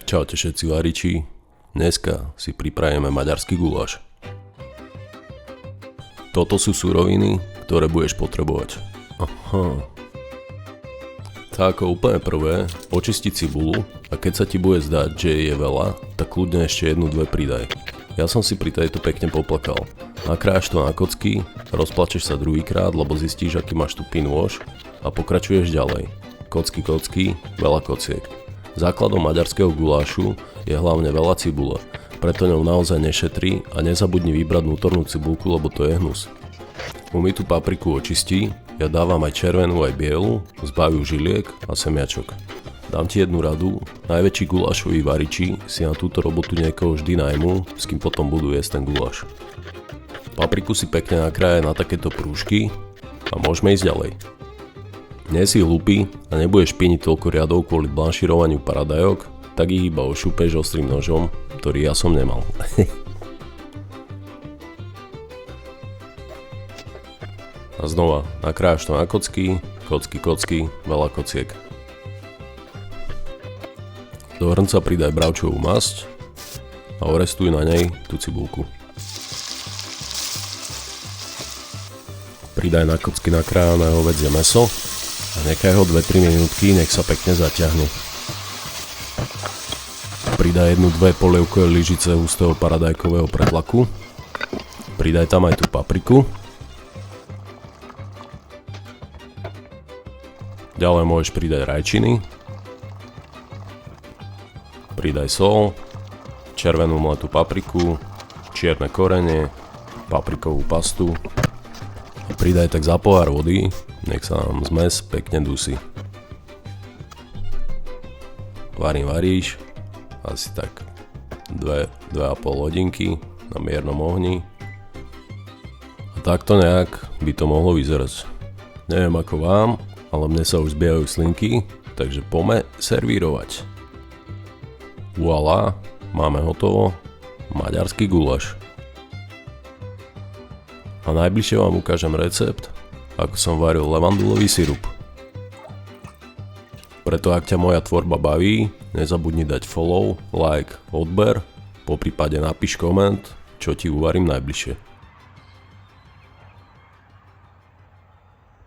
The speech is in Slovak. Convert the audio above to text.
Čaute všetci variči, dneska si pripravíme maďarský guláš. Toto sú suroviny, ktoré budeš potrebovať. Aha. Tak ako úplne prvé, očistiť cibulu a keď sa ti bude zdať, že je veľa, tak kľudne ešte jednu, dve pridaj. Ja som si pri tejto pekne poplakal. Nakrájaš to na kocky, rozplačeš sa druhýkrát, lebo zistíš, aký máš tupý nôž a pokračuješ ďalej. Kocky, veľa kociek. Základom maďarského gulášu je hlavne veľa cibule, preto ňou naozaj nešetri a nezabudni vybrať vnútornú cibulku, lebo to je hnus. Umytú papriku očistí, ja dávam aj červenú aj bielu, zbavujú žiliek a semiačok. Dám ti jednu radu, najväčší gulášoví variči si na túto robotu niekoho vždy najmú, s kým potom budú jesť ten guláš. Papriku si pekne nakrája na takéto prúžky a môžeme ísť ďalej. Nie si hlupý a nebudeš špiniť toľko riadov kvôli blanširovaniu paradajok, tak ich iba ošúpeš ostrým nožom, ktorý ja som nemal. A znova, nakrájaš to na kocky, veľa kociek. Do hrnca pridaj bravčovú masť a orestuj na nej tú cibulku. Pridaj na kocky nakrájané hovädzie mäso a nechaj ho 2-3 minútky, nech sa pekne zaťahne. Pridaj 1-2 polievkové lyžice hustého paradajkového pretlaku. Pridaj tam aj tú papriku. Ďalej môžeš pridať rajčiny. Pridaj sol, červenú mletú papriku, čierne korene, paprikovú pastu. A pridaj tak za pohár vody, nech sa nám zmes pekne dusí. Varíš asi tak 2,5 hodinky na miernom ohni. A takto nejak by to mohlo vyzerať. Neviem ako vám, ale mne sa už zbiehajú slinky, takže poďme servírovať. Voilà, máme hotovo, maďarský guláš. A najbližšie vám ukážem recept, ako som varil levandulový sirup. Preto ak ťa moja tvorba baví, nezabudni dať follow, like, odber, poprípade napíš koment, čo ti uvarím najbližšie.